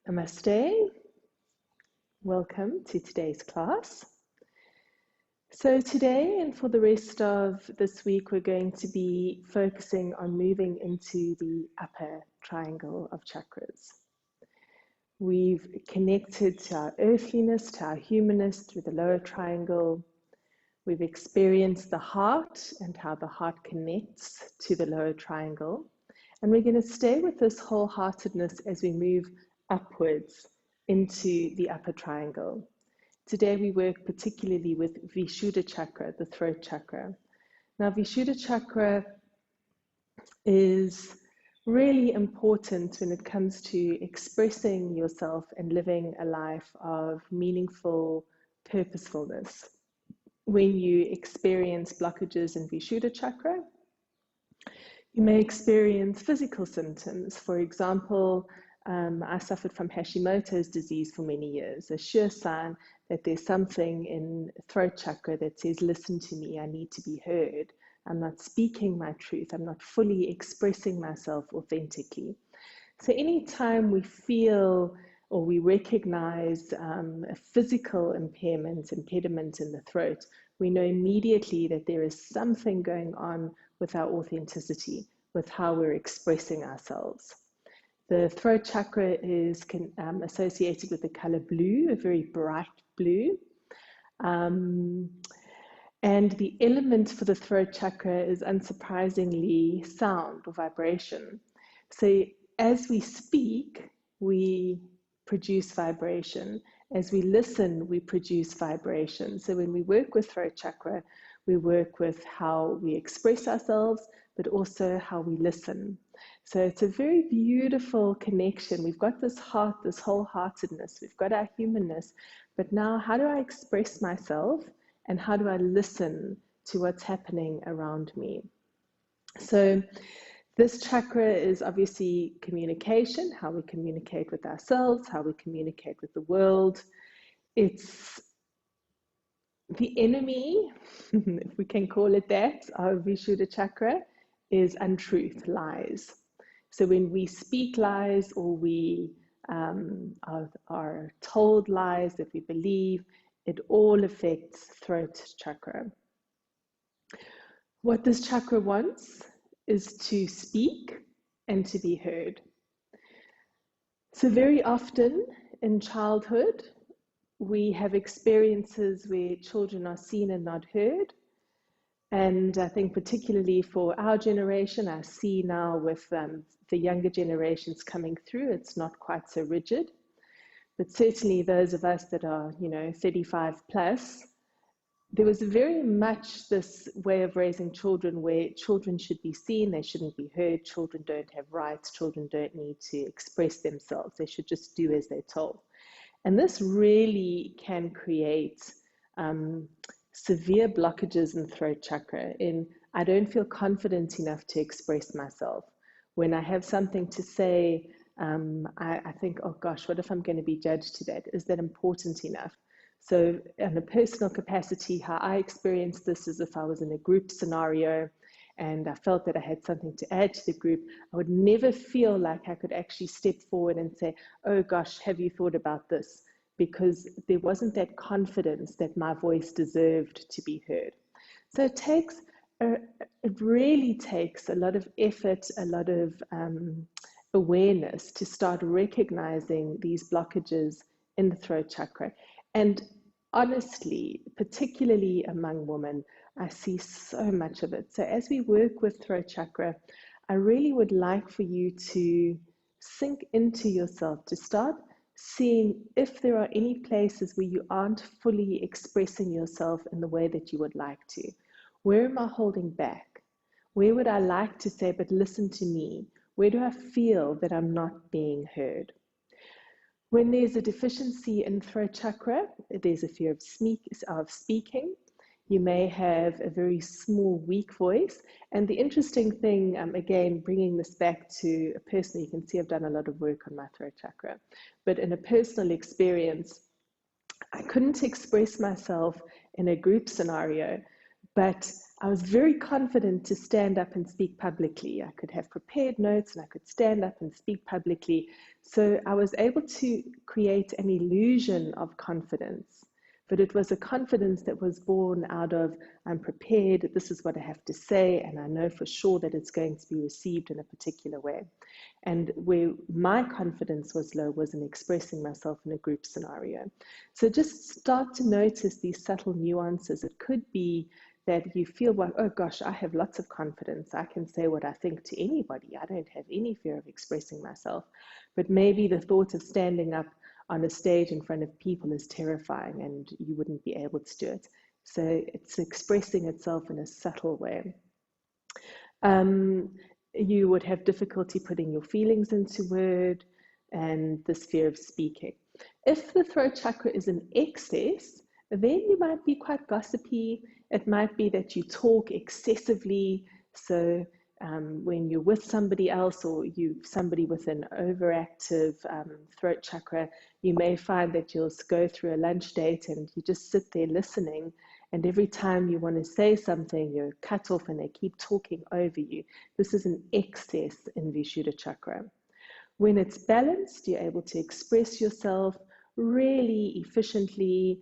Namaste. Welcome to today's class. So today and for the rest of this week, we're going to be focusing on moving into the upper triangle of chakras. We've connected to our earthliness, to our humanness through the lower triangle. We've experienced the heart and how the heart connects to the lower triangle. And we're going to stay with this wholeheartedness as we move upwards into the upper triangle. Today we work particularly with Visshudha chakra, the throat chakra. Now, Visshudha chakra is really important when it comes to expressing yourself and living a life of meaningful purposefulness. When you experience blockages in Visshudha chakra, you may experience physical symptoms. For example, I suffered from Hashimoto's disease for many years, a sure sign that there's something in throat chakra that says, listen to me, I need to be heard. I'm not speaking my truth. I'm not fully expressing myself authentically. So anytime we feel or we recognize a physical impediment in the throat, we know immediately that there is something going on with our authenticity, with how we're expressing ourselves. The throat chakra is associated with the color blue, a very bright blue. And the element for the throat chakra is unsurprisingly sound or vibration. So as we speak, we produce vibration. As we listen, we produce vibration. So when we work with throat chakra, we work with how we express ourselves, but also how we listen. So it's a very beautiful connection. We've got this heart, this wholeheartedness, we've got our humanness, but now how do I express myself and how do I listen to what's happening around me? So this chakra is obviously communication, how we communicate with ourselves, how we communicate with the world. It's the enemy, if we can call it that, of Vishuddha chakra is untruth, lies. So when we speak lies or we are told lies that we believe, it all affects throat chakra. What this chakra wants is to speak and to be heard. So very often in childhood, we have experiences where children are seen and not heard. And I think particularly for our generation, I see now with the younger generations coming through, it's not quite so rigid. But certainly those of us that are, 35 plus, there was very much this way of raising children where children should be seen, they shouldn't be heard, children don't have rights, children don't need to express themselves, they should just do as they're told. And this really can create severe blockages in throat chakra. I don't feel confident enough to express myself. When I have something to say, I think, oh gosh, what if I'm going to be judged to that? Is that important enough? So in a personal capacity, how I experienced this is if I was in a group scenario and I felt that I had something to add to the group, I would never feel like I could actually step forward and say, oh gosh, have you thought about this? Because there wasn't that confidence that my voice deserved to be heard. So it really takes a lot of effort, a lot of awareness to start recognizing these blockages in the throat chakra. And honestly, particularly among women, I see so much of it. So as we work with throat chakra, I really would like for you to sink into yourself, to start seeing if there are any places where you aren't fully expressing yourself in the way that you would like to. Where am I holding back? Where would I like to say, but listen to me? Where do I feel that I'm not being heard? When there's a deficiency in throat chakra, there's a fear of speaking. You may have a very small, weak voice. And the interesting thing, again, bringing this back to a person, you can see I've done a lot of work on my throat chakra. But in a personal experience, I couldn't express myself in a group scenario But I was very confident to stand up and speak publicly. I could have prepared notes and I could stand up and speak publicly. So I was able to create an illusion of confidence. But it was a confidence that was born out of, I'm prepared, this is what I have to say, and I know for sure that it's going to be received in a particular way. And where my confidence was low was in expressing myself in a group scenario. So just start to notice these subtle nuances. It could be that you feel like, oh gosh, I have lots of confidence. I can say what I think to anybody. I don't have any fear of expressing myself. But maybe the thought of standing up on a stage in front of people is terrifying and you wouldn't be able to do it. So it's expressing itself in a subtle way. You would have difficulty putting your feelings into word and this fear of speaking. If the throat chakra is in excess, then you might be quite gossipy. It might be that you talk excessively. So when you're with somebody else or somebody with an overactive throat chakra, you may find that you'll go through a lunch date and you just sit there listening. And every time you want to say something, you're cut off and they keep talking over you. This is an excess in Vishuddha chakra. When it's balanced, you're able to express yourself really efficiently.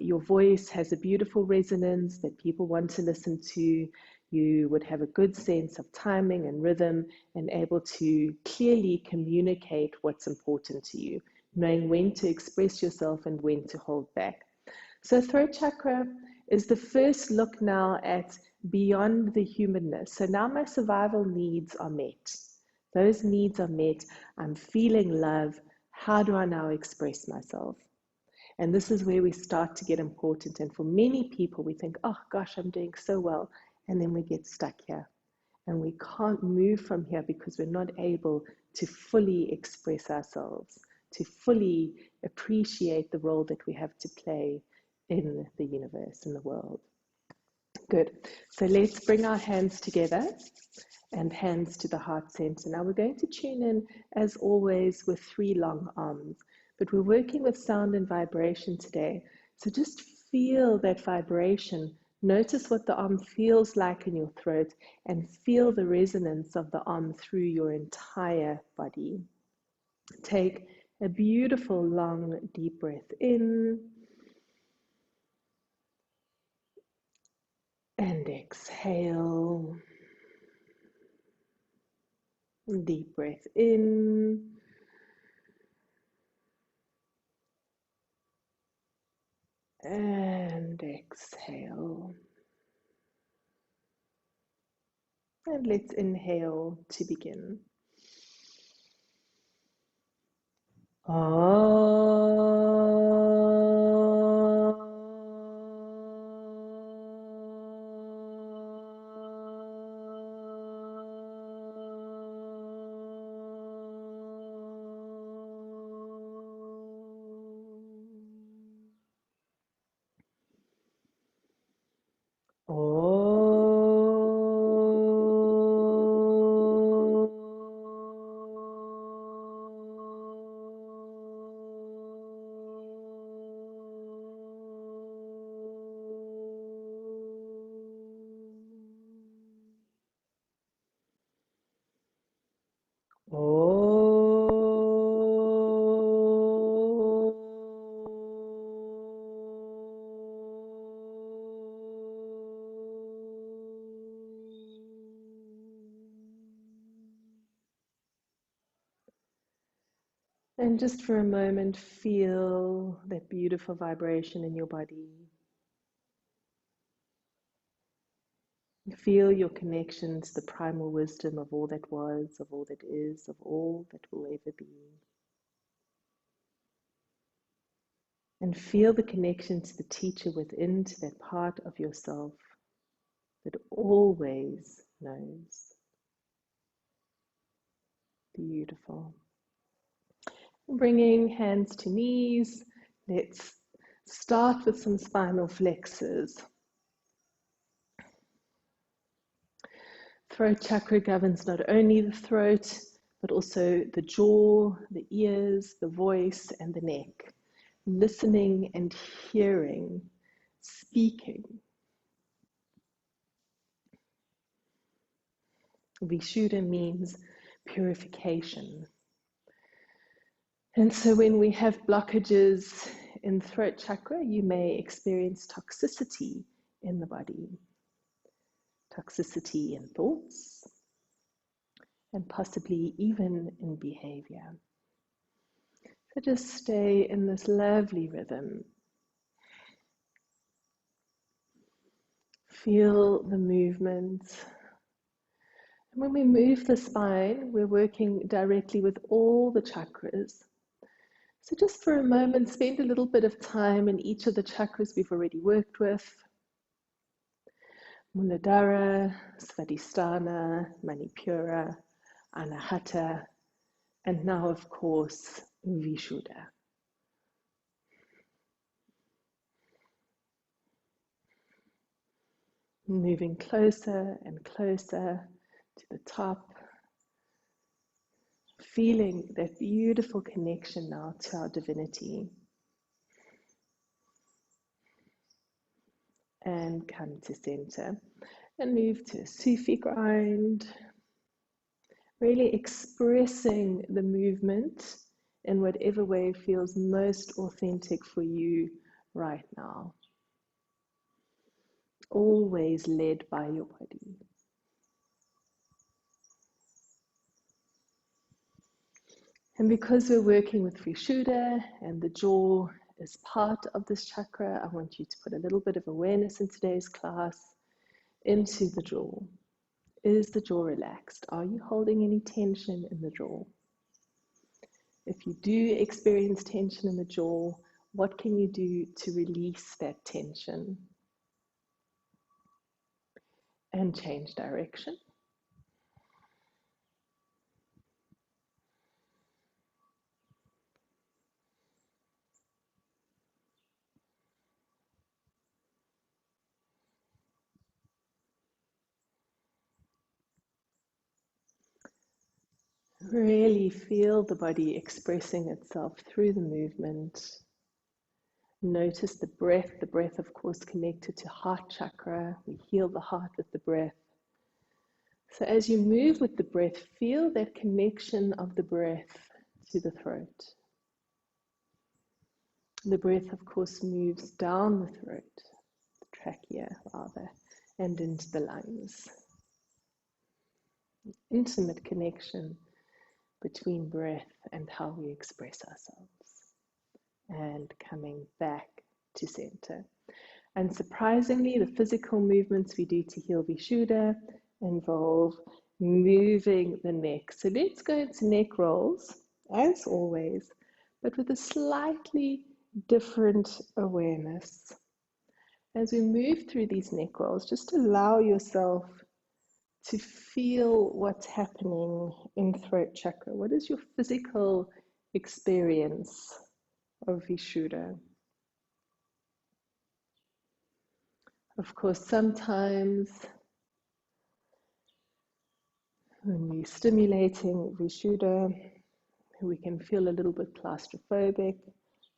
Your voice has a beautiful resonance that people want to listen to. You would have a good sense of timing and rhythm and able to clearly communicate what's important to you, knowing when to express yourself and when to hold back. So throat chakra is the first look now at beyond the humanness. So now my survival needs are met. Those needs are met. I'm feeling love. How do I now express myself? And this is where we start to get important. And for many people, we think, oh gosh, I'm doing so well. And then we get stuck here. And we can't move from here because we're not able to fully express ourselves, to fully appreciate the role that we have to play in the universe, in the world. Good. So let's bring our hands together and hands to the heart center. Now we're going to tune in, as always, with 3 long arms, but we're working with sound and vibration today. So just feel that vibration. Notice what the arm feels like in your throat and feel the resonance of the arm through your entire body. Take a beautiful, long, deep breath in and exhale. Deep breath in and exhale. And let's inhale to begin. And just for a moment, feel that beautiful vibration in your body. Feel your connection to the primal wisdom of all that was, of all that is, of all that will ever be. And feel the connection to the teacher within, to that part of yourself that always knows. Beautiful. Bringing hands to knees. Let's start with some spinal flexors. Throat chakra governs not only the throat, but also the jaw, the ears, the voice, and the neck. Listening and hearing, speaking. Vishuddha means purification. And so when we have blockages in throat chakra, you may experience toxicity in the body, toxicity in thoughts, and possibly even in behavior. So just stay in this lovely rhythm. Feel the movement. And when we move the spine, we're working directly with all the chakras. So just for a moment, spend a little bit of time in each of the chakras we've already worked with. Muladhara, Svadhisthana, Manipura, Anahata, and now, of course, Vishuddha. Moving closer and closer to the top, feeling that beautiful connection now to our divinity. And come to center and move to a Sufi grind, really expressing the movement in whatever way feels most authentic for you right now. Always led by your body. And because we're working with Vishuddha and the jaw is part of this chakra, I want you to put a little bit of awareness in today's class into the jaw. Is the jaw relaxed? Are you holding any tension in the jaw? If you do experience tension in the jaw, what can you do to release that tension? And change direction. Really feel the body expressing itself through the movement. Notice the breath of course connected to heart chakra. We heal the heart with the breath. So as you move with the breath, feel that connection of the breath to the throat. The breath of course moves down the throat, the trachea rather, and into the lungs. Intimate connection between breath and how we express ourselves. And coming back to center. And surprisingly, the physical movements we do to heal Vishuddha involve moving the neck. So let's go into neck rolls, as always, but with a slightly different awareness. As we move through these neck rolls, just allow yourself to feel what's happening in throat chakra. What is your physical experience of Vishuddha? Of course, sometimes when we're stimulating Vishuddha, we can feel a little bit claustrophobic.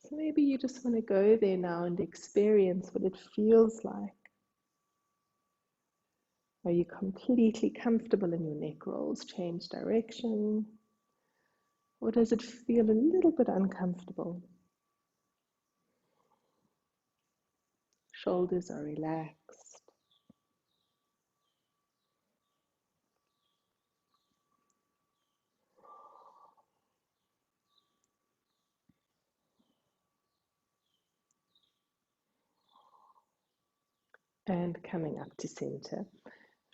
So maybe you just want to go there now and experience what it feels like. Are you completely comfortable in your neck rolls? Change direction. Or does it feel a little bit uncomfortable? Shoulders are relaxed. And coming up to center.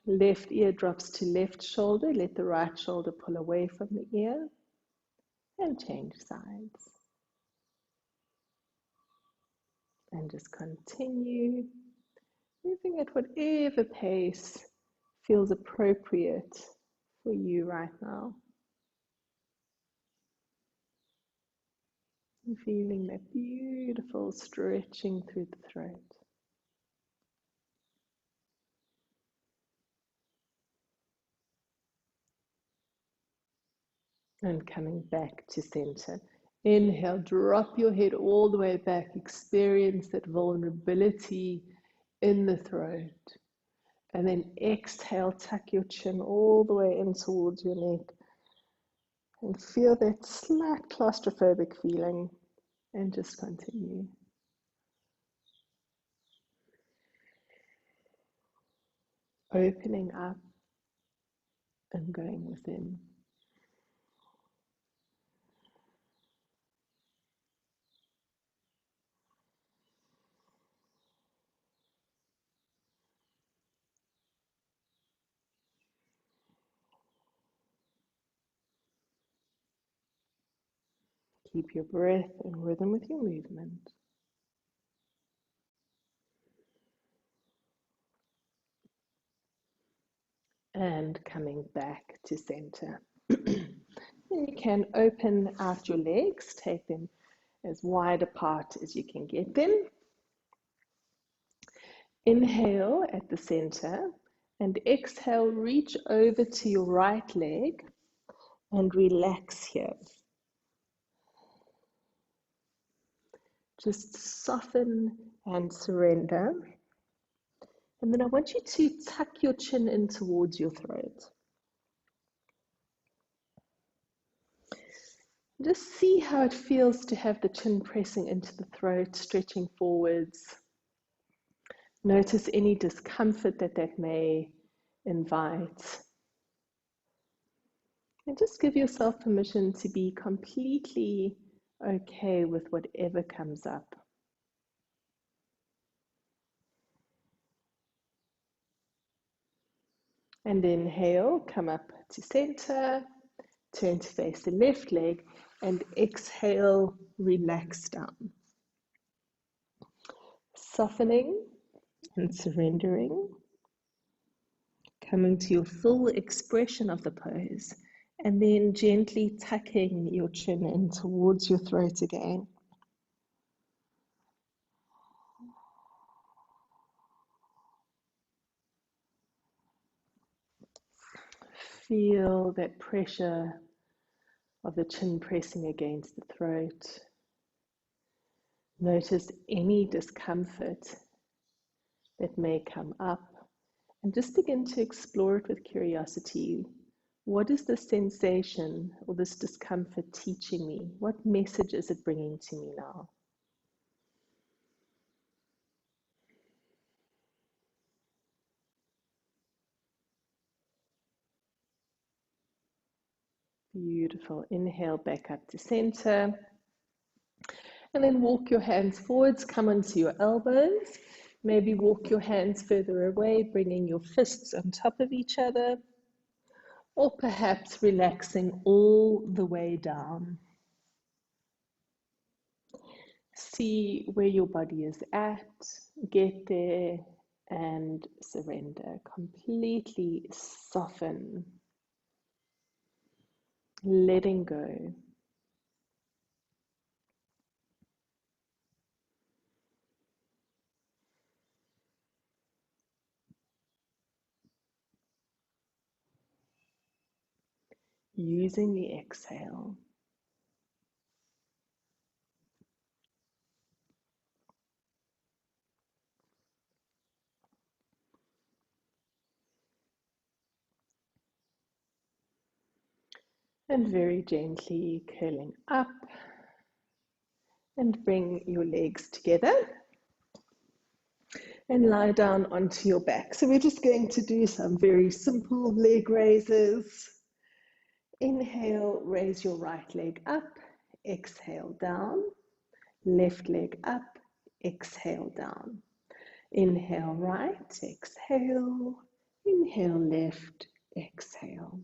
Left ear drops to left shoulder. Let the right shoulder pull away from the ear. And change sides. And just continue moving at whatever pace feels appropriate for you right now. And feeling that beautiful stretching through the throat. And coming back to center. Inhale, drop your head all the way back. Experience that vulnerability in the throat. And then exhale, tuck your chin all the way in towards your neck. And feel that slight claustrophobic feeling. And just continue. Opening up and going within. Keep your breath in rhythm with your movement. And coming back to center. You can open out your legs, take them as wide apart as you can get them. Inhale at the center and exhale, reach over to your right leg and relax here. Just soften and surrender. And then I want you to tuck your chin in towards your throat. Just see how it feels to have the chin pressing into the throat, stretching forwards. Notice any discomfort that may invite. And just give yourself permission to be completely okay with whatever comes up. And inhale, come up to center, turn to face the left leg, and exhale, relax down. Softening and surrendering, coming to your full expression of the pose, and then gently tucking your chin in towards your throat again. Feel that pressure of the chin pressing against the throat. Notice any discomfort that may come up and just begin to explore it with curiosity. What is this sensation or this discomfort teaching me? What message is it bringing to me now? Beautiful. Inhale back up to center. And then walk your hands forwards, come onto your elbows. Maybe walk your hands further away, bringing your fists on top of each other. Or perhaps relaxing all the way down. See where your body is at, get there and surrender. Completely soften, letting go. Using the exhale. And very gently curling up and bring your legs together and lie down onto your back. So we're just going to do some very simple leg raises. Inhale, raise your right leg up, exhale down, left leg up, exhale down. Inhale right, exhale, inhale left, exhale.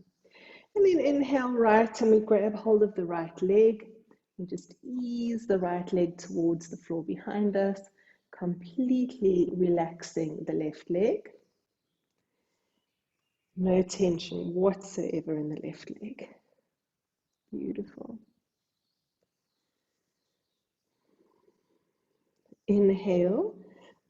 And then inhale right and we grab hold of the right leg and just ease the right leg towards the floor behind us, completely relaxing the left leg. No tension whatsoever in the left leg. Beautiful. Inhale,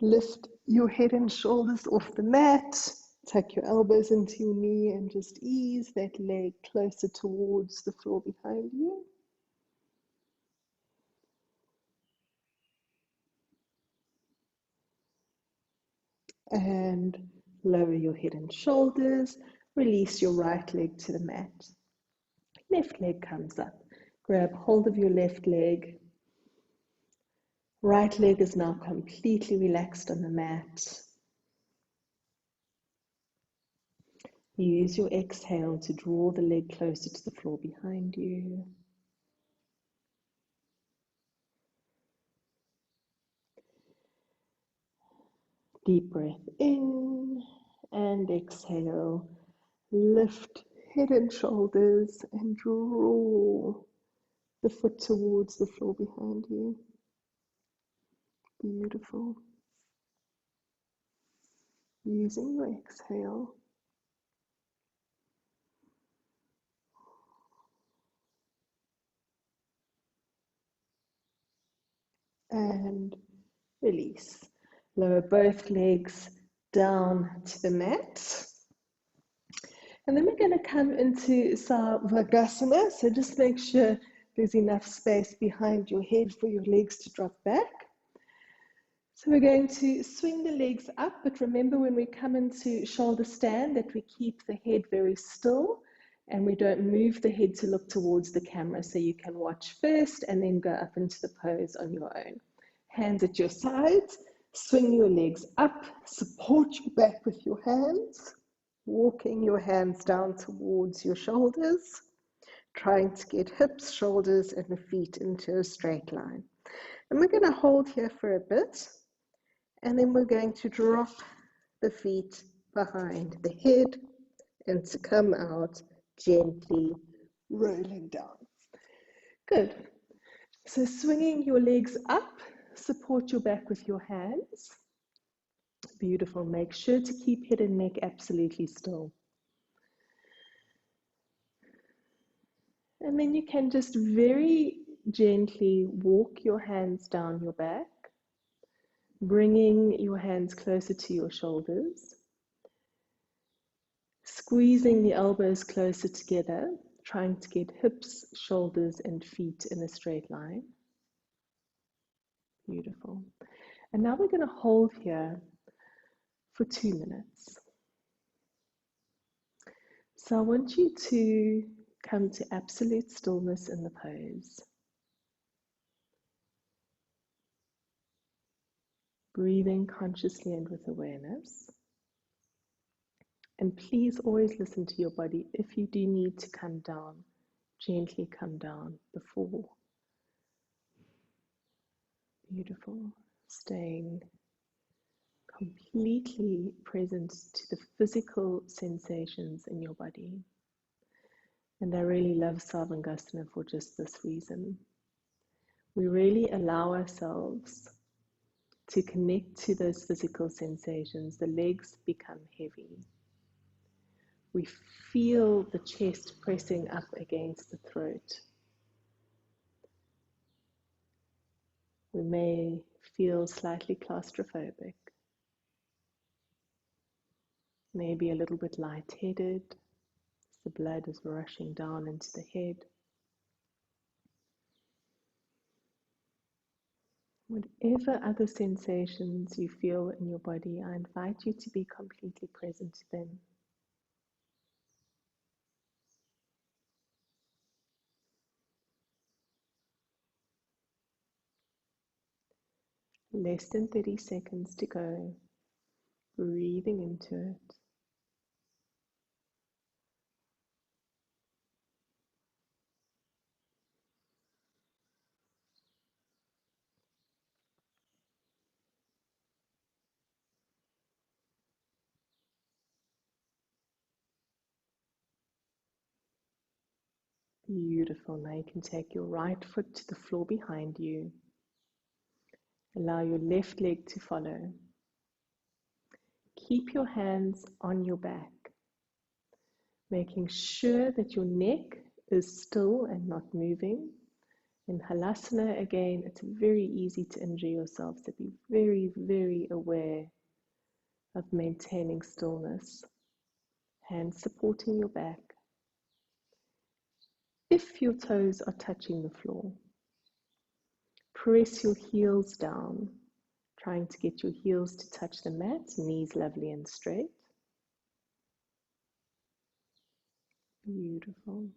lift your head and shoulders off the mat, tuck your elbows into your knee and just ease that leg closer towards the floor behind you. And Lower your head and shoulders. Release your right leg to the mat. Left leg comes up. Grab hold of your left leg. Right leg is now completely relaxed on the mat. Use your exhale to draw the leg closer to the floor behind you. Deep breath in and exhale. Lift head and shoulders and draw the foot towards the floor behind you. Beautiful. Using your exhale. And release. Lower both legs down to the mat. And then we're going to come into Savasana. So just make sure there's enough space behind your head for your legs to drop back. So we're going to swing the legs up, but remember when we come into shoulder stand that we keep the head very still and we don't move the head to look towards the camera. So you can watch first and then go up into the pose on your own. Hands at your sides, swing your legs up, support your back with your hands, walking your hands down towards your shoulders, trying to get hips, shoulders, and the feet into a straight line. And we're going to hold here for a bit. And then we're going to drop the feet behind the head and to come out gently rolling down. Good. So swinging your legs up, support your back with your hands. Beautiful. Make sure to keep head and neck absolutely still. And then you can just very gently walk your hands down your back, bringing your hands closer to your shoulders. Squeezing the elbows closer together, trying to get hips, shoulders, and feet in a straight line. Beautiful. And now we're going to hold here for 2 minutes. So I want you to come to absolute stillness in the pose. Breathing consciously and with awareness. And please always listen to your body. If you do need to come down, gently come down before. Beautiful. Staying completely present to the physical sensations in your body. And I really love Savangasana for just this reason. We really allow ourselves to connect to those physical sensations. The legs become heavy. We feel the chest pressing up against the throat. We may feel slightly claustrophobic, maybe a little bit lightheaded. The blood is rushing down into the head. Whatever other sensations you feel in your body, I invite you to be completely present to them. Less than 30 seconds to go. Breathing into it. Beautiful. Now you can take your right foot to the floor behind you. Allow your left leg to follow. Keep your hands on your back, making sure that your neck is still and not moving. In Halasana, again, it's very easy to injure yourself, so be very, very aware of maintaining stillness. Hands supporting your back. If your toes are touching the floor, press your heels down, trying to get your heels to touch the mat, knees lovely and straight. Beautiful.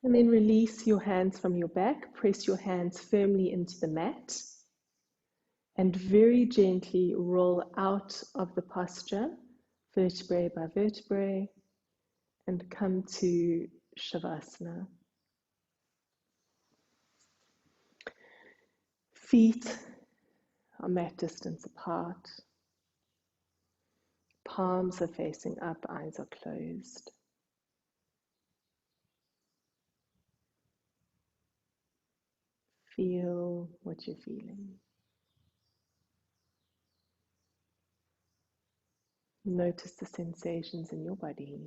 And then release your hands from your back. Press your hands firmly into the mat. And very gently roll out of the posture, vertebrae by vertebrae, and come to Shavasana. Feet are mat distance apart. Palms are facing up, eyes are closed. Feel what you're feeling. Notice the sensations in your body.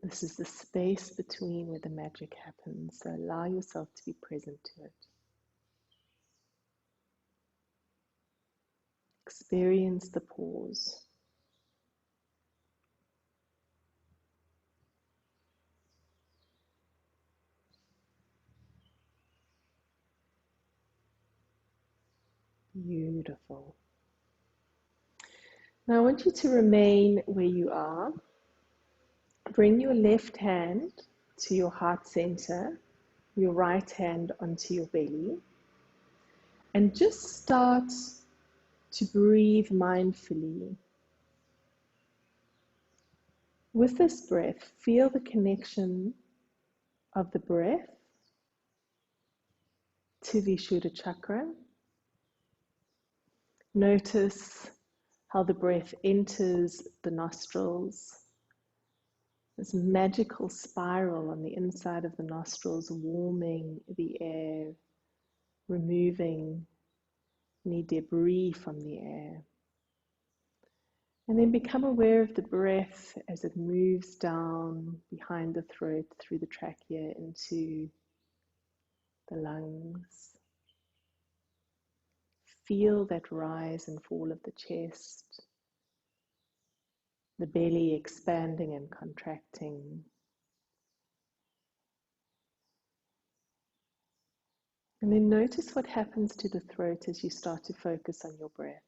This is the space between where the magic happens, so allow yourself to be present to it. Experience the pause. Beautiful. Now I want you to remain where you are. Bring your left hand to your heart center, your right hand onto your belly, and just start to breathe mindfully. With this breath, feel the connection of the breath to Visshudha chakra. Notice how the breath enters the nostrils. This magical spiral on the inside of the nostrils, warming the air, removing any debris from the air. And then become aware of the breath as it moves down behind the throat, through the trachea, into the lungs. Feel that rise and fall of the chest, the belly expanding and contracting. And then notice what happens to the throat as you start to focus on your breath.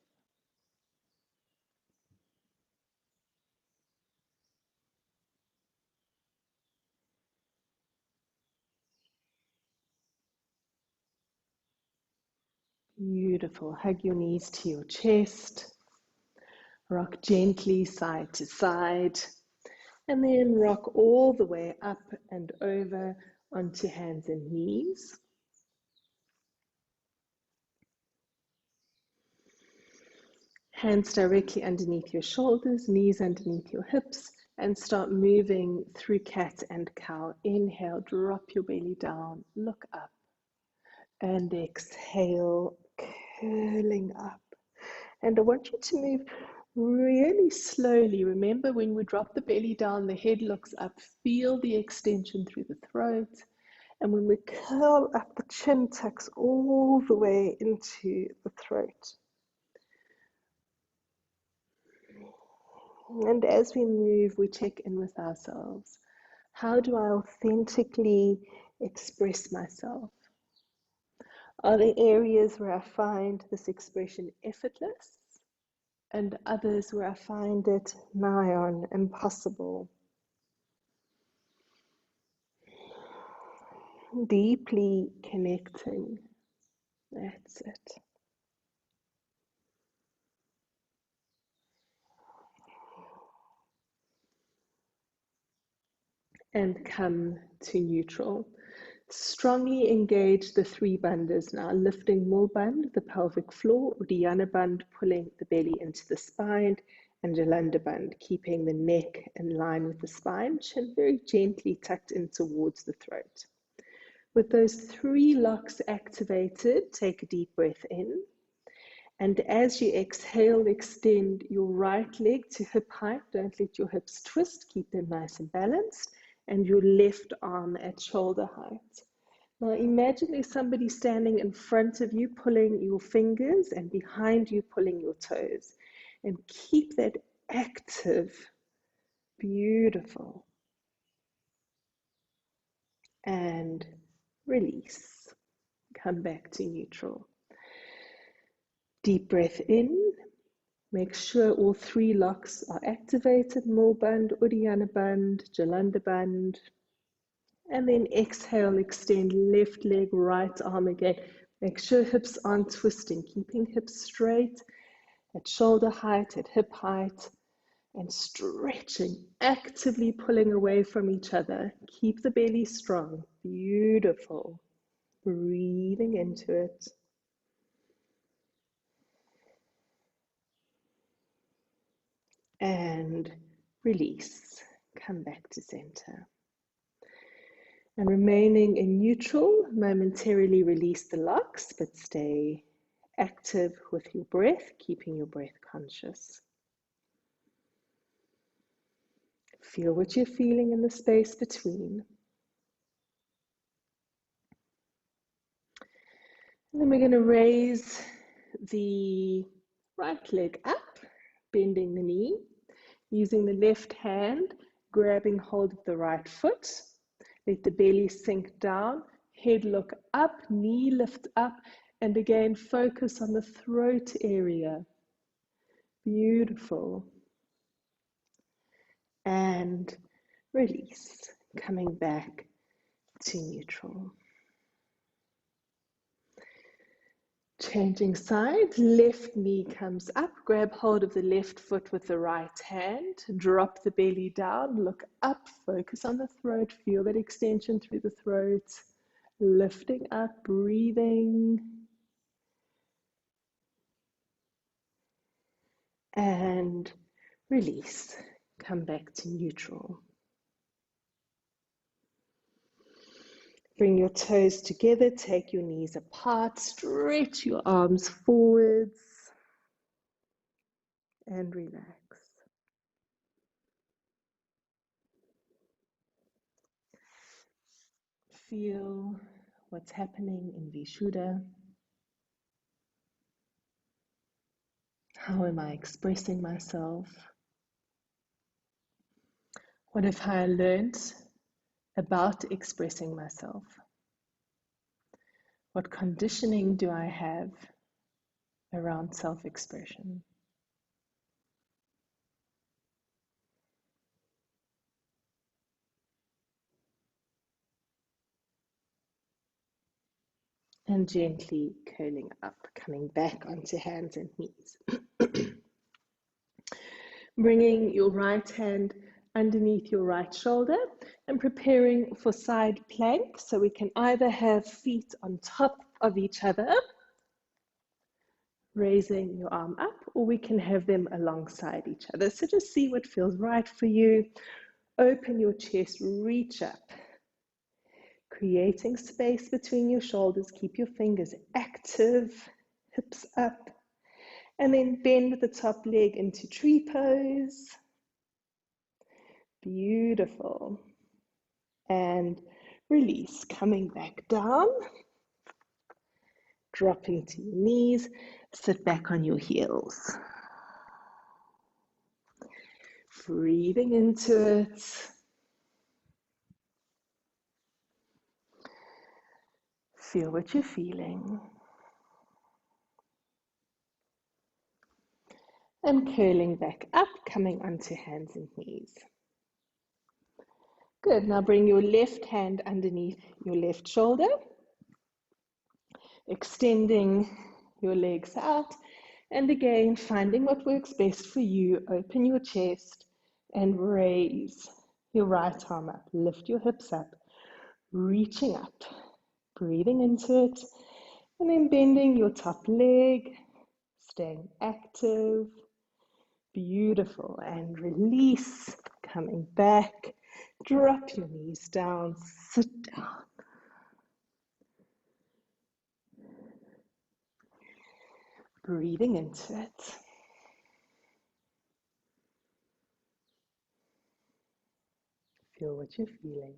Beautiful. Hug your knees to your chest. Rock gently side to side. And then rock all the way up and over onto hands and knees. Hands directly underneath your shoulders, knees underneath your hips, and start moving through cat and cow. Inhale, drop your belly down, look up, and exhale, curling up. And I want you to move really slowly. Remember, when we drop the belly down, the head looks up. Feel the extension through the throat. And when we curl up, the chin tucks all the way into the throat. And as we move, we check in with ourselves. How do I authentically express myself? Are there areas where I find this expression effortless, and others where I find it nigh on impossible? Deeply connecting. That's it. And come to neutral. Strongly engage the three bandhas now, lifting Mulbandh, the pelvic floor, Uddiyana Bandh, pulling the belly into the spine, and Jalandhar Bandh, keeping the neck in line with the spine, chin very gently tucked in towards the throat. With those three locks activated, take a deep breath in. And as you exhale, extend your right leg to hip height. Don't let your hips twist. Keep them nice and balanced. And your left arm at shoulder height. Now imagine there's somebody standing in front of you, pulling your fingers, and behind you, pulling your toes. And keep that active. Beautiful. And release. Come back to neutral. Deep breath in. Make sure all 3 locks are activated, Mulband, Uddiyana Band, Jalandhar Band. And then exhale, extend left leg, right arm again. Make sure hips aren't twisting, keeping hips straight at shoulder height, at hip height, and stretching, actively pulling away from each other. Keep the belly strong. Beautiful. Breathing into it. And release. Come back to center. And remaining in neutral, momentarily release the locks, but stay active with your breath, keeping your breath conscious. Feel what you're feeling in the space between. And then we're going to raise the right leg up, bending the knee, using the left hand, grabbing hold of the right foot. Let the belly sink down, head look up, knee lift up, and again focus on the throat area. Beautiful. And release, coming back to neutral. Changing sides, left knee comes up, grab hold of the left foot with the right hand, drop the belly down, look up, focus on the throat, feel that extension through the throat, lifting up, breathing, and release, come back to neutral. Bring your toes together, take your knees apart, stretch your arms forwards, and relax. Feel what's happening in Visshudha. How am I expressing myself? What have I learned about expressing myself? What conditioning do I have around self-expression? And gently curling up, coming back onto hands and knees. Bringing your right hand underneath your right shoulder and preparing for side plank. So we can either have feet on top of each other, raising your arm up, or we can have them alongside each other. So just see what feels right for you. Open your chest, reach up, creating space between your shoulders. Keep your fingers active, hips up, and then bend the top leg into tree pose. Beautiful. And release, coming back down, dropping to your knees, sit back on your heels. Breathing into it. Feel what you're feeling. And curling back up, coming onto hands and knees. Good, now bring your left hand underneath your left shoulder, extending your legs out, and again, finding what works best for you. Open your chest and raise your right arm up. Lift your hips up, reaching up, breathing into it, and then bending your top leg, staying active. Beautiful, and release, coming back, drop your knees down, sit down. Breathing into it. Feel what you're feeling.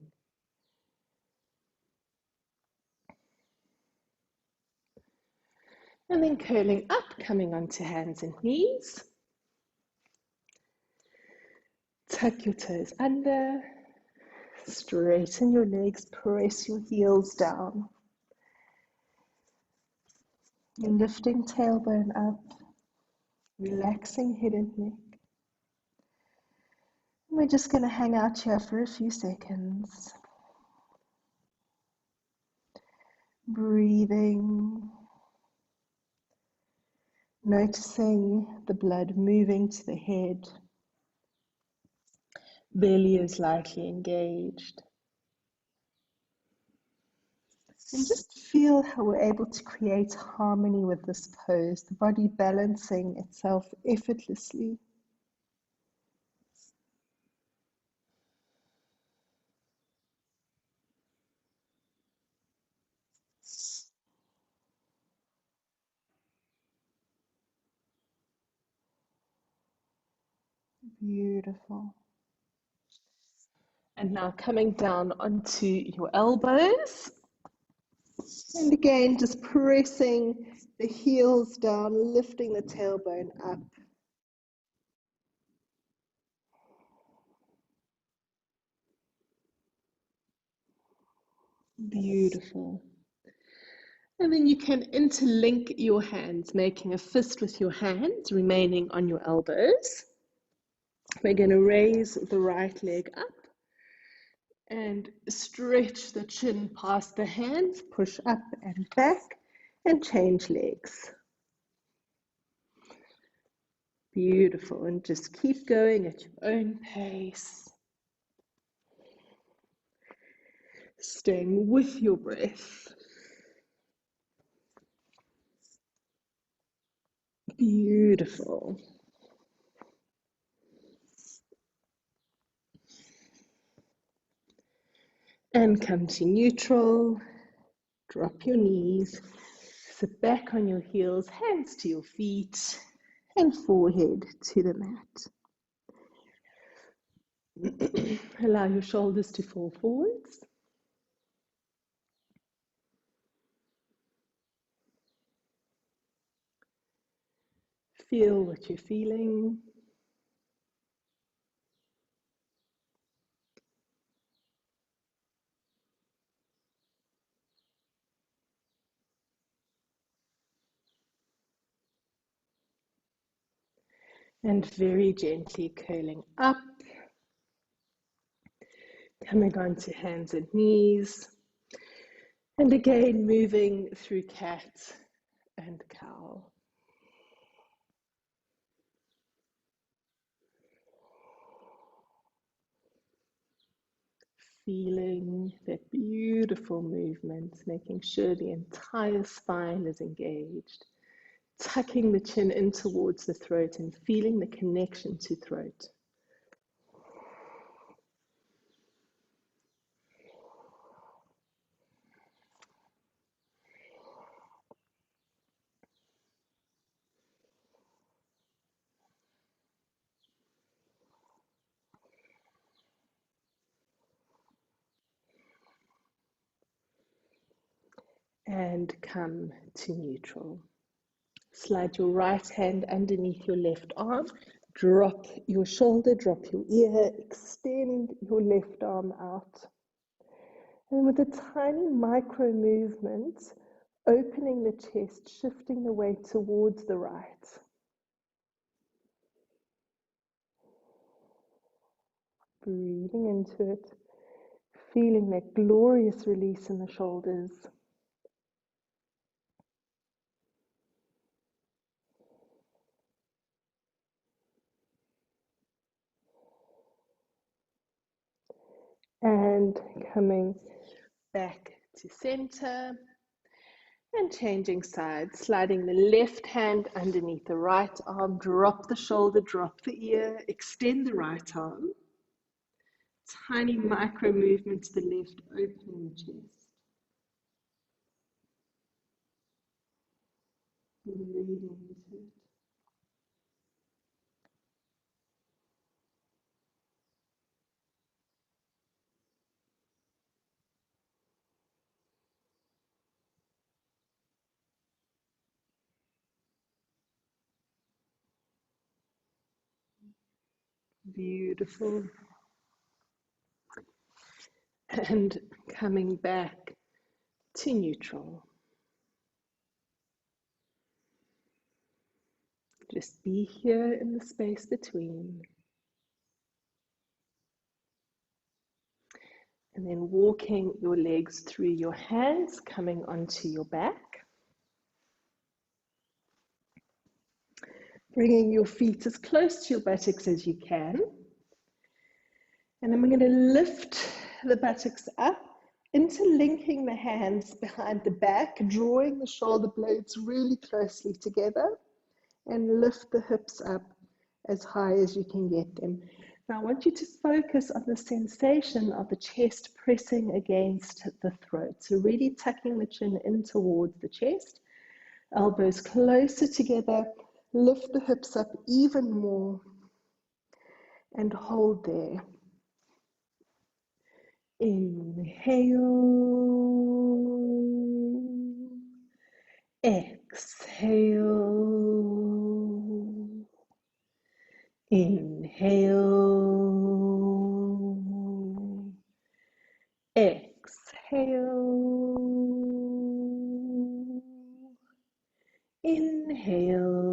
And then curling up, coming onto hands and knees. Tuck your toes under, straighten your legs, press your heels down. Lifting tailbone up, relaxing head and neck. We're just going to hang out here for a few seconds. Breathing, noticing the blood moving to the head. Belly is lightly engaged. And just feel how we're able to create harmony with this pose, the body balancing itself effortlessly. Beautiful. And now coming down onto your elbows. And again, just pressing the heels down, lifting the tailbone up. Beautiful. And then you can interlink your hands, making a fist with your hands, remaining on your elbows. We're going to raise the right leg up and stretch the chin past the hands, push up and back, and change legs. Beautiful. And just keep going at your own pace. Staying with your breath. Beautiful. And come to neutral. Drop your knees. Sit back on your heels, hands to your feet, and forehead to the mat. Allow your shoulders to fall forwards. Feel what you're feeling. And very gently curling up, coming onto hands and knees. And again, moving through cat and cow. Feeling that beautiful movement, making sure the entire spine is engaged. Tucking the chin in towards the throat and feeling the connection to throat. And come to neutral. Slide your right hand underneath your left arm. Drop your shoulder, drop your ear, extend your left arm out. And with a tiny micro movement, opening the chest, shifting the weight towards the right. Breathing into it, feeling that glorious release in the shoulders. And coming back to center and changing sides, sliding the left hand underneath the right arm, drop the shoulder, drop the ear, extend the right arm. Tiny micro movement to the left, opening the chest. Breathing into it. Beautiful. And coming back to neutral. Just be here in the space between. And then walking your legs through your hands, coming onto your back. Bringing your feet as close to your buttocks as you can. And then we're going to lift the buttocks up, interlinking the hands behind the back, drawing the shoulder blades really closely together, and lift the hips up as high as you can get them. Now I want you to focus on the sensation of the chest pressing against the throat. So really tucking the chin in towards the chest, elbows closer together, lift the hips up even more, and hold there. Inhale, exhale, inhale, exhale, inhale,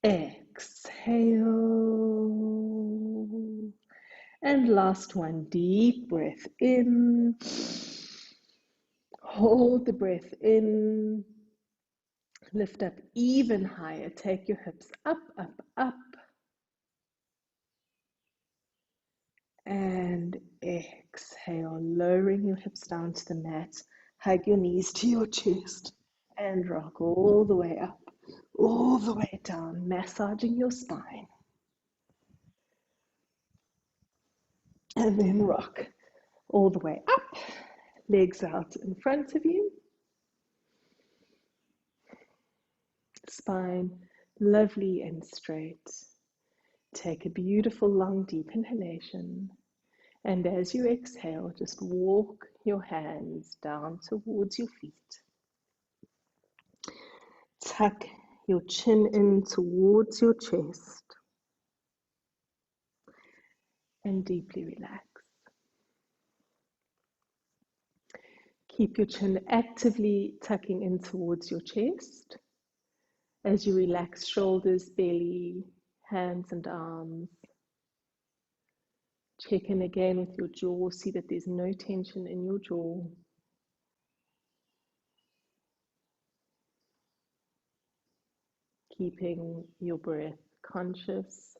exhale. And last one, deep breath in. Hold the breath in. Lift up even higher. Take your hips up, up, up. And exhale, lowering your hips down to the mat. Hug your knees to your chest and rock all the way up, all the way down, massaging your spine. And then rock all the way up, legs out in front of you. Spine lovely and straight. Take a beautiful long deep inhalation, and as you exhale, just walk your hands down towards your feet. Tuck your chin in towards your chest and deeply relax. Keep your chin actively tucking in towards your chest as you relax shoulders, belly, hands and arms. Check in again with your jaw. See that there's no tension in your jaw. Keeping your breath conscious.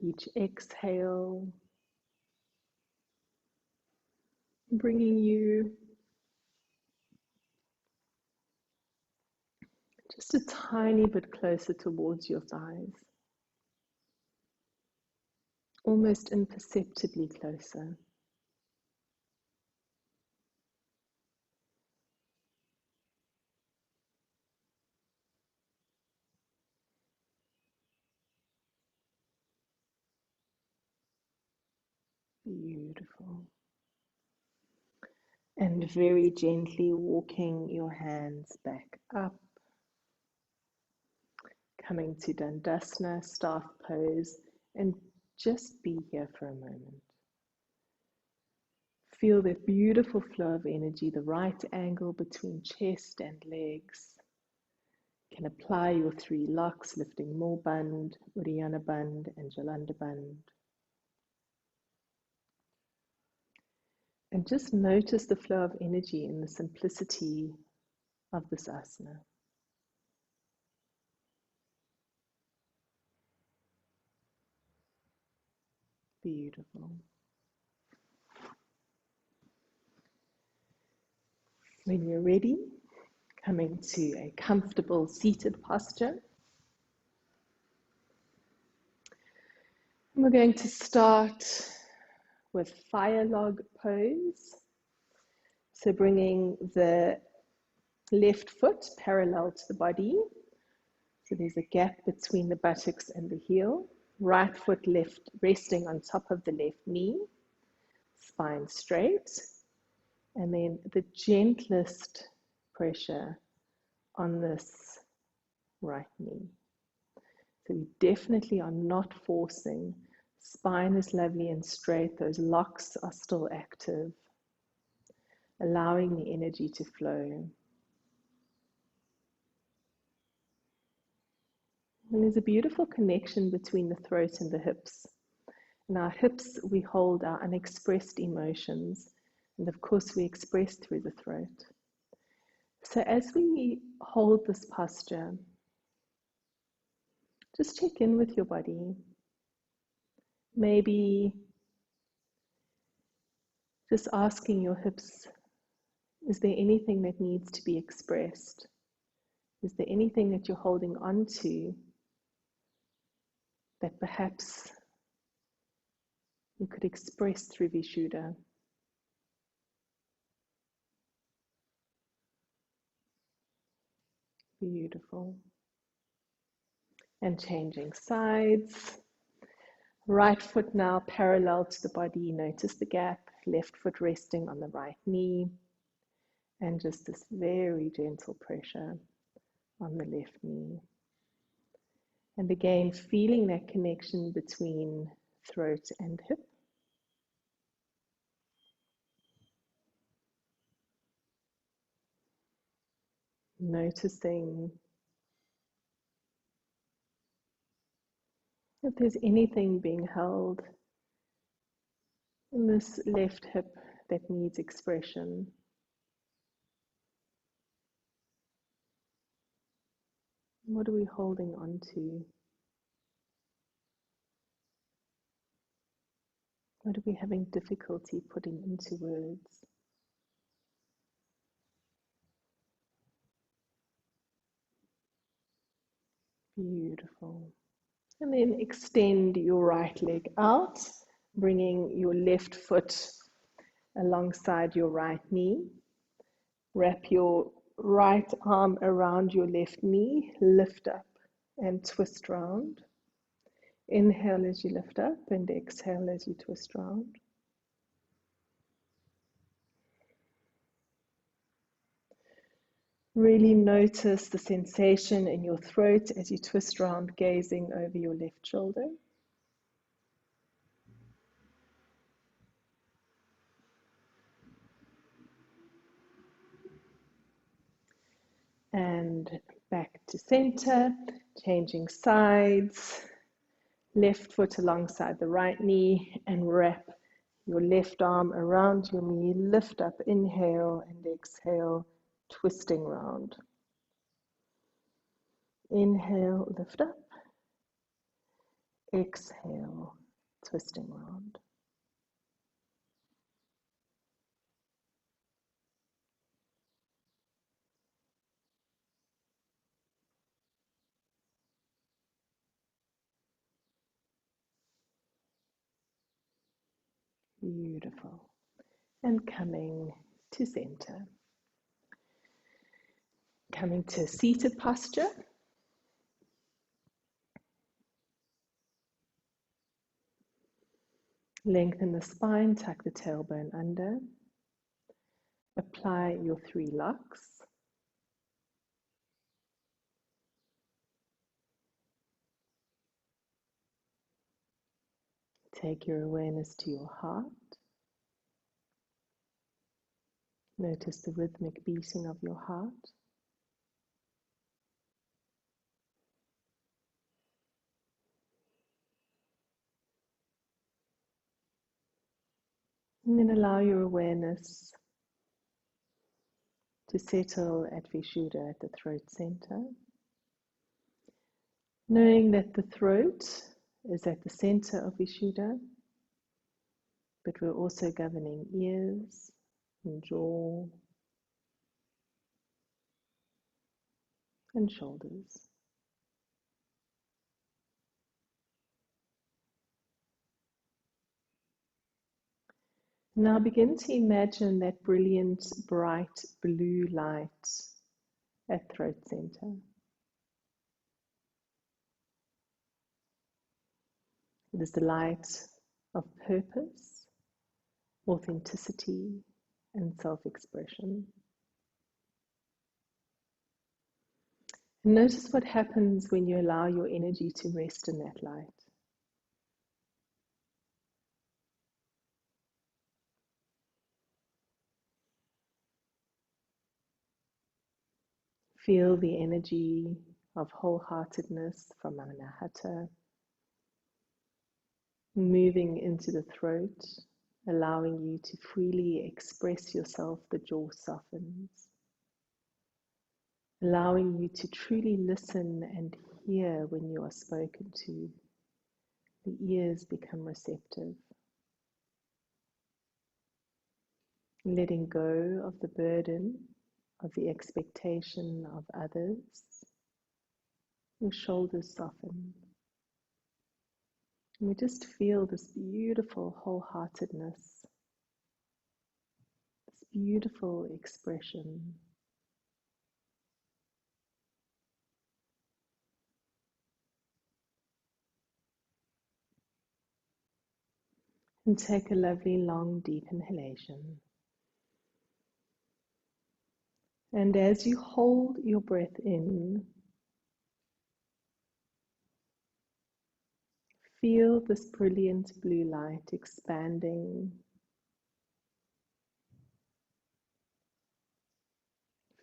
Each exhale, bringing you just a tiny bit closer towards your thighs, almost imperceptibly closer. Beautiful. And very gently walking your hands back up, coming to Dandasana, staff pose, and just be here for a moment. Feel the beautiful flow of energy, the right angle between chest and legs. You can apply your 3 locks, lifting Mo Bandh, Uddiyana Bandh, and Jalanda Bandh. And just notice the flow of energy in the simplicity of this asana. Beautiful. When you're ready, coming to a comfortable seated posture. And we're going to start with fire log pose. So bringing the left foot parallel to the body. So there's a gap between the buttocks and the heel. Right foot left resting on top of the left knee. Spine straight. And then the gentlest pressure on this right knee. So we definitely are not forcing. Spine is lovely and straight. Those locks are still active, allowing the energy to flow. And there's a beautiful connection between the throat and the hips. In our hips, we hold our unexpressed emotions, and of course, we express through the throat. So as we hold this posture, just check in with your body. Maybe just asking your hips, is there anything that needs to be expressed? Is there anything that you're holding on to that perhaps you could express through Visshudha? Beautiful. And changing sides. Right foot now parallel to the body. Notice the gap. Left foot resting on the right knee. And just this very gentle pressure on the left knee. And again, feeling that connection between throat and hip. Noticing if there's anything being held in this left hip that needs expression. What are we holding on to? What are we having difficulty putting into words? Beautiful. And then extend your right leg out, bringing your left foot alongside your right knee. Wrap your right arm around your left knee, lift up and twist round. Inhale as you lift up and exhale as you twist round. Really notice the sensation in your throat as you twist round, gazing over your left shoulder. And back to center, changing sides. Left foot alongside the right knee and wrap your left arm around your knee. Lift up, inhale and exhale, twisting round. Inhale, lift up. Exhale, twisting round. Beautiful. And coming to center. Coming to seated posture. Lengthen the spine, tuck the tailbone under. Apply your 3 locks. Take your awareness to your heart. Notice the rhythmic beating of your heart. And then allow your awareness to settle at Visshudha at the throat center. Knowing that the throat is at the center of Visshudha, but we're also governing ears and jaw and shoulders. Now begin to imagine that brilliant, bright blue light at throat center. It is the light of purpose, authenticity, and self-expression. And notice what happens when you allow your energy to rest in that light. Feel the energy of wholeheartedness from our Hatha moving into the throat, allowing you to freely express yourself. The jaw softens, allowing you to truly listen and hear when you are spoken to. The ears become receptive. Letting go of the burden of the expectation of others, your shoulders soften. And we just feel this beautiful wholeheartedness, this beautiful expression. And take a lovely long deep inhalation. And as you hold your breath in, feel this brilliant blue light expanding.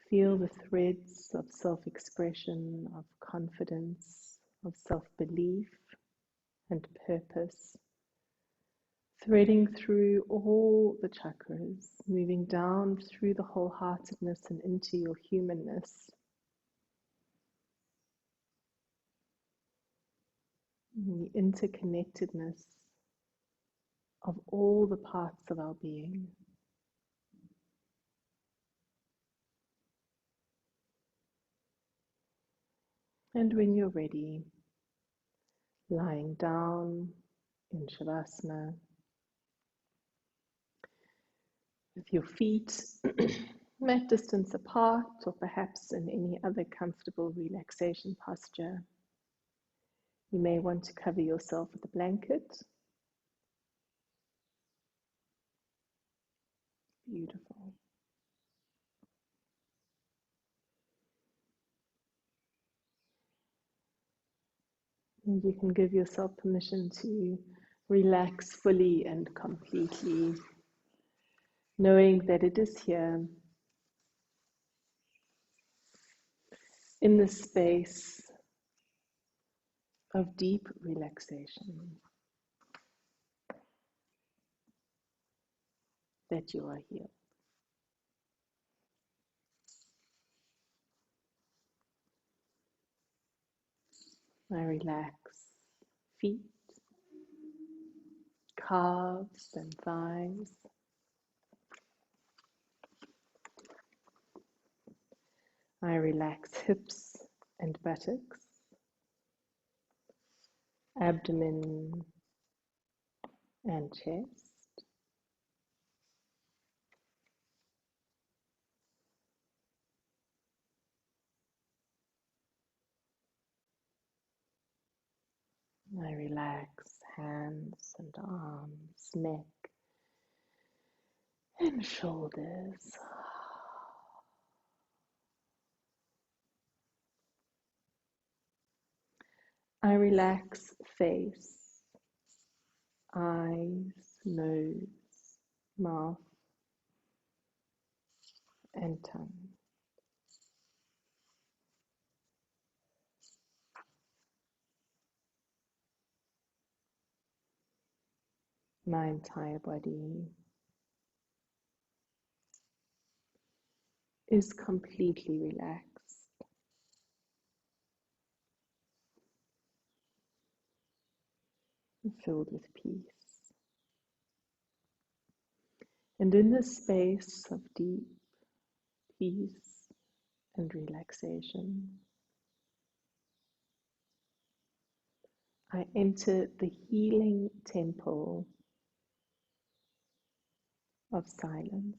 Feel the threads of self-expression, of confidence, of self-belief and purpose, threading through all the chakras, moving down through the wholeheartedness and into your humanness. And the interconnectedness of all the parts of our being. And when you're ready, lying down in Shavasana, with your feet mat distance apart, or perhaps in any other comfortable relaxation posture. You may want to cover yourself with a blanket. Beautiful. And you can give yourself permission to relax fully and completely, knowing that it is here in this space of deep relaxation that you are here. I relax feet, calves and thighs. I relax hips and buttocks, abdomen and chest. I relax hands and arms, neck and shoulders. I relax face, eyes, nose, mouth and tongue. My entire body is completely relaxed, filled with peace. And in this space of deep peace and relaxation, I enter the healing temple of silence.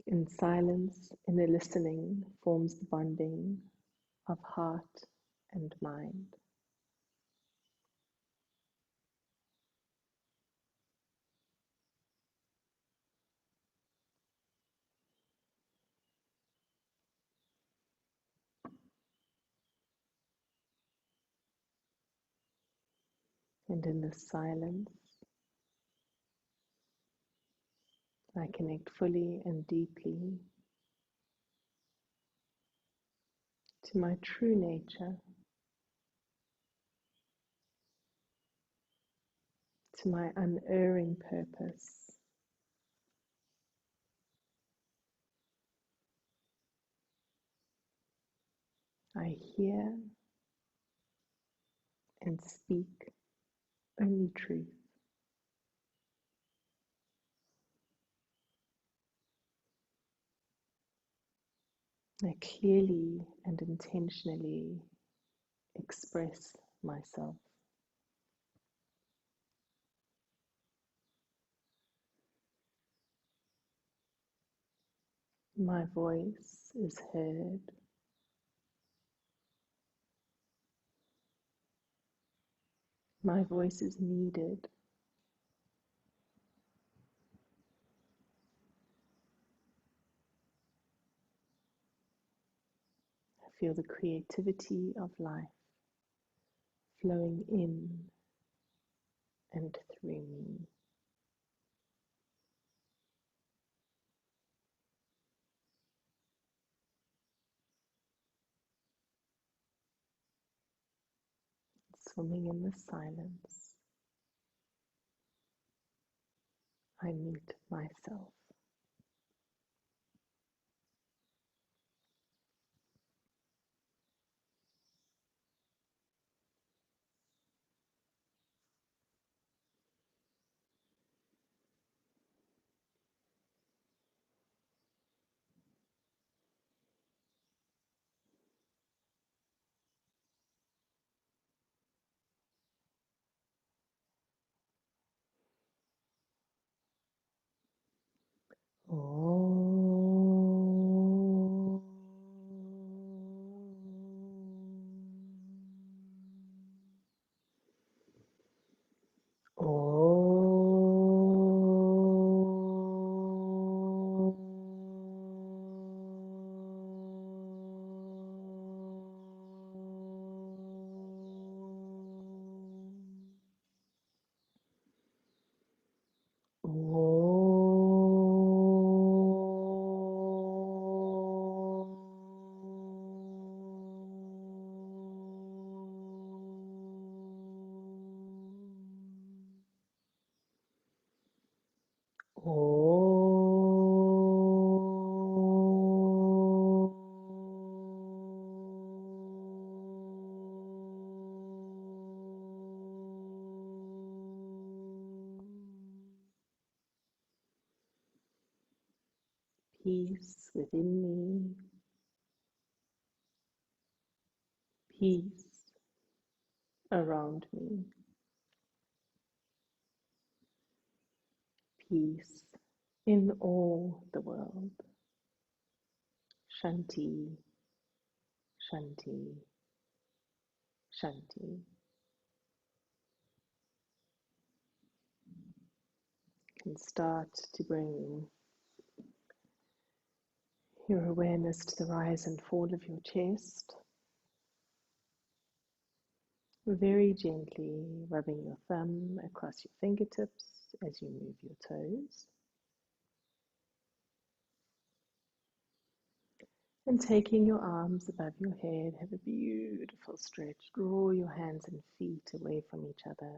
In silence, inner listening forms the bonding of heart and mind. And in this silence, I connect fully and deeply to my true nature, to my unerring purpose. I hear and speak only truth. I clearly and intentionally express myself. My voice is heard. My voice is needed. I feel the creativity of life flowing in and through me. Swimming in the silence, I meet myself. Oh. Peace within me, peace around me, peace in all the world. Shanti, Shanti, Shanti. Can start to bring your awareness to the rise and fall of your chest. Very gently rubbing your thumb across your fingertips as you move your toes. And taking your arms above your head, have a beautiful stretch. Draw your hands and feet away from each other.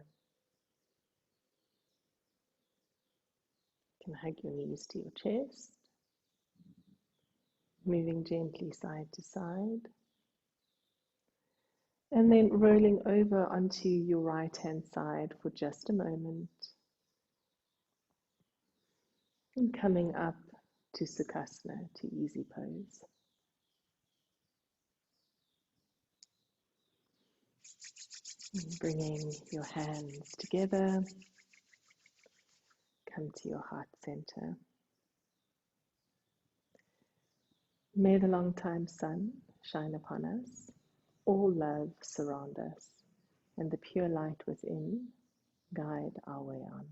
You can hug your knees to your chest, moving gently side to side. And then rolling over onto your right hand side for just a moment. And coming up to Sukhasana, to easy pose. And bringing your hands together, come to your heart center. May the long time sun shine upon us, all love surround us, and the pure light within guide our way on.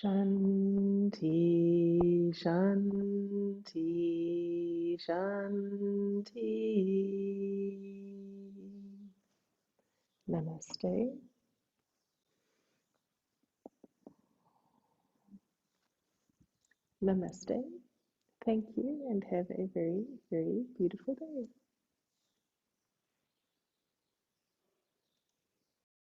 Shanti, Shanti, Shanti. Namaste. Namaste. Thank you and have a very, very beautiful day.